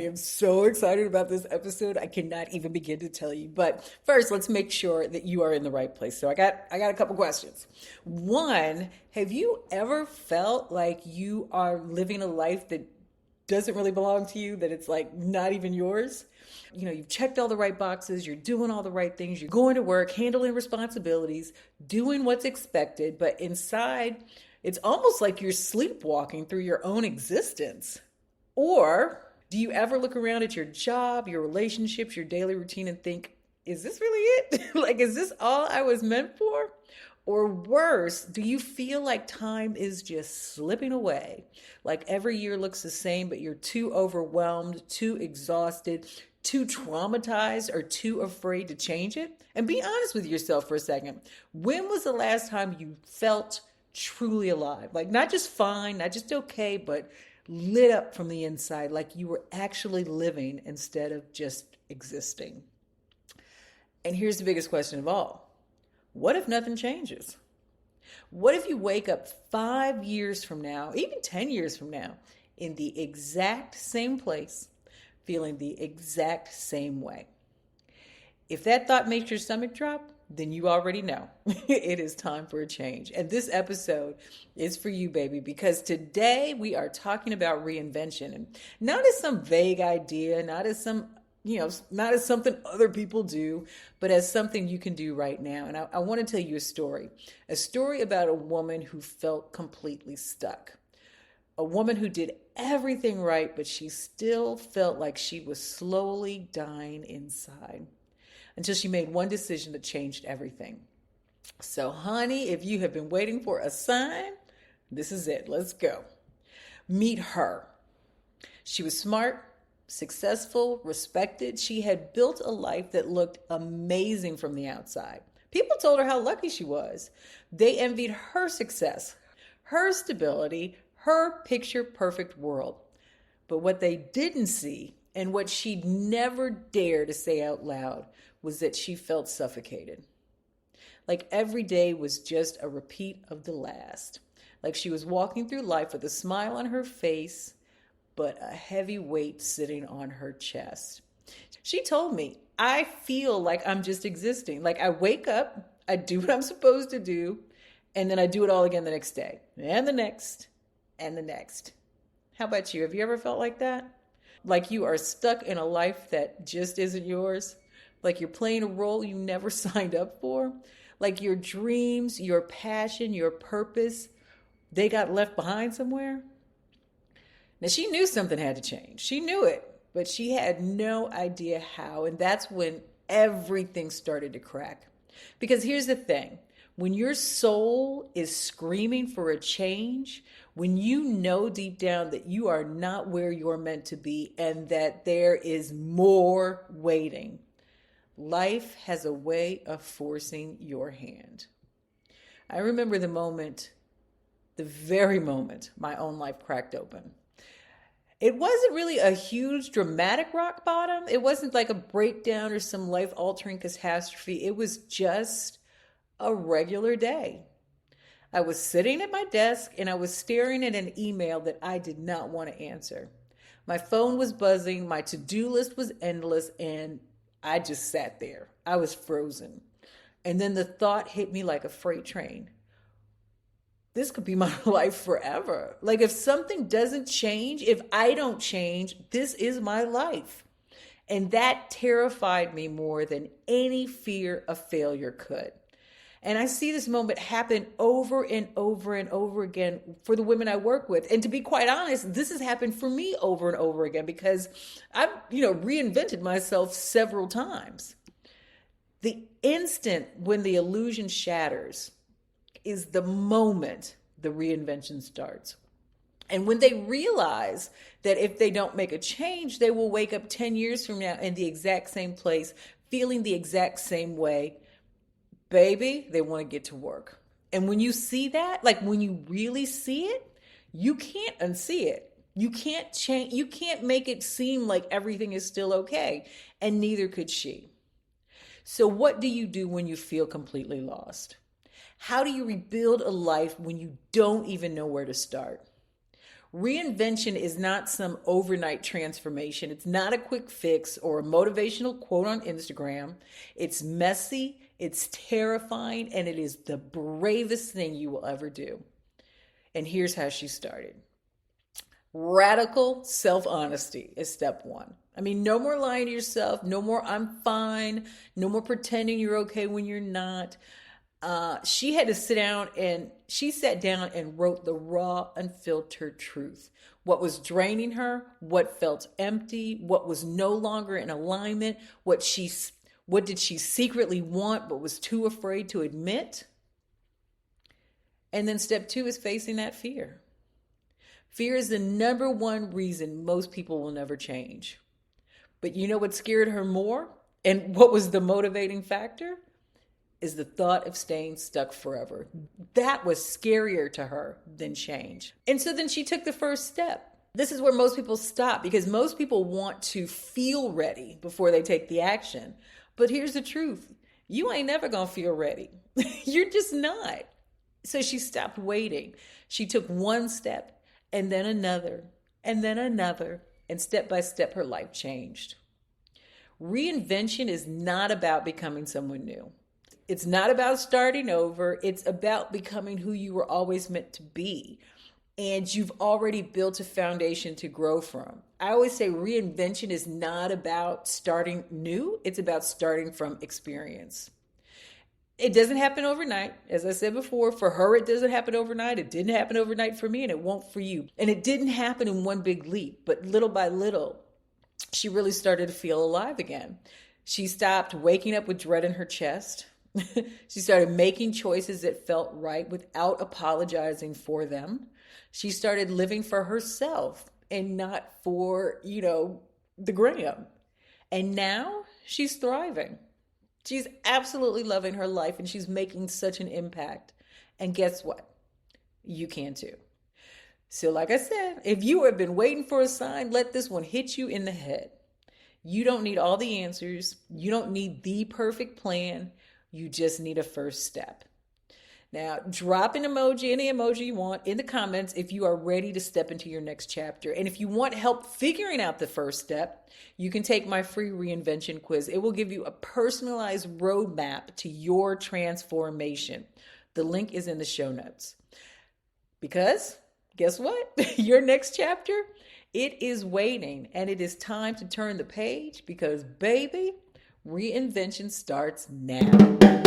am so excited about this episode. I cannot even begin to tell you. But first, let's make sure that you are in the right place. So I got a couple questions. One, have you ever felt like you are living a life that doesn't really belong to you, that it's like not even yours? You know, you've checked all the right boxes, you're doing all the right things, you're going to work, handling responsibilities, doing what's expected, but inside, it's almost like you're sleepwalking through your own existence. Or do you ever look around at your job, your relationships, your daily routine and think, is this really it? Like, is this all I was meant for? Or worse, do you feel like time is just slipping away? Like every year looks the same, but you're too overwhelmed, too exhausted, too traumatized, or too afraid to change it? And be honest with yourself for a second. When was the last time you felt truly alive? Like not just fine, not just okay, but lit up from the inside, like you were actually living instead of just existing. And here's the biggest question of all. What if nothing changes? What if you wake up 5 years from now, even 10 years from now, in the exact same place, feeling the exact same way? If that thought makes your stomach drop, then you already know it is time for a change. And this episode is for you, baby, because today we are talking about reinvention, and not as some vague idea, not as some not as something other people do, but as something you can do right now. And I want to tell you a story about a woman who felt completely stuck. A woman who did everything right, but she still felt like she was slowly dying inside until she made one decision that changed everything. So, honey, if you have been waiting for a sign, this is it. Let's go. Meet her. She was smart, successful, respected. She had built a life that looked amazing from the outside. People told her how lucky she was. They envied her success, her stability, her picture perfect world. But what they didn't see, and what she'd never dare to say out loud, was that she felt suffocated. Like every day was just a repeat of the last. Like she was walking through life with a smile on her face, but a heavy weight sitting on her chest. She told me, I feel like I'm just existing. Like I wake up, I do what I'm supposed to do, and then I do it all again the next day, and the next, and the next. How about you? Have you ever felt like that? Like you are stuck in a life that just isn't yours? Like you're playing a role you never signed up for? Like your dreams, your passion, your purpose, they got left behind somewhere? Now, she knew something had to change. She knew it, but she had no idea how. And that's when everything started to crack. Because here's the thing. When your soul is screaming for a change, when you know deep down that you are not where you're meant to be and that there is more waiting, life has a way of forcing your hand. I remember the very moment my own life cracked open. It wasn't really a huge dramatic rock bottom. It wasn't like a breakdown or some life-altering catastrophe. It was just a regular day. I was sitting at my desk and I was staring at an email that I did not want to answer. My phone was buzzing, my to-do list was endless, and I just sat there. I was frozen. And then the thought hit me like a freight train. This could be my life forever. Like if something doesn't change, if I don't change, this is my life. And that terrified me more than any fear of failure could. And I see this moment happen over and over and over again for the women I work with. And to be quite honest, this has happened for me over and over again because I've, reinvented myself several times. The instant when the illusion shatters is the moment the reinvention starts. And when they realize that if they don't make a change, they will wake up 10 years from now in the exact same place, feeling the exact same way, baby, they want to get to work. And when you see that, like when you really see it, you can't unsee it. You can't change. You can't make it seem like everything is still okay. And neither could she. So what do you do when you feel completely lost? How do you rebuild a life when you don't even know where to start? Reinvention is not some overnight transformation. It's not a quick fix or a motivational quote on Instagram. It's messy, it's terrifying, and it is the bravest thing you will ever do. And here's how she started. Radical self-honesty is step one. I mean, no more lying to yourself. No more I'm fine. No more pretending you're okay when you're not. She had to sat down and wrote the raw, unfiltered truth. What was draining her, what felt empty, what was no longer in alignment, what did she secretly want but was too afraid to admit? And then step two is facing that fear. Fear is the number one reason most people will never change. But you know what scared her more? And what was the motivating factor? Is the thought of staying stuck forever. That was scarier to her than change. And so then she took the first step. This is where most people stop because most people want to feel ready before they take the action. But here's the truth. You ain't never gonna feel ready. You're just not. So she stopped waiting. She took one step and then another, and step by step her life changed. Reinvention is not about becoming someone new. It's not about starting over. It's about becoming who you were always meant to be. And you've already built a foundation to grow from. I always say reinvention is not about starting new. It's about starting from experience. It doesn't happen overnight. As I said before, for her, it doesn't happen overnight. It didn't happen overnight for me, and it won't for you. And it didn't happen in one big leap, but little by little, she really started to feel alive again. She stopped waking up with dread in her chest. She started making choices that felt right without apologizing for them. She started living for herself and not for, the gram. And now she's thriving. She's absolutely loving her life and she's making such an impact. And guess what? You can too. So like I said, if you have been waiting for a sign, let this one hit you in the head. You don't need all the answers. You don't need the perfect plan. You just need a first step. Now, drop an emoji, any emoji you want in the comments if you are ready to step into your next chapter. And if you want help figuring out the first step, you can take my free reinvention quiz. It will give you a personalized roadmap to your transformation. The link is in the show notes. Because guess what? Your next chapter, it is waiting and it is time to turn the page because baby, reinvention starts now.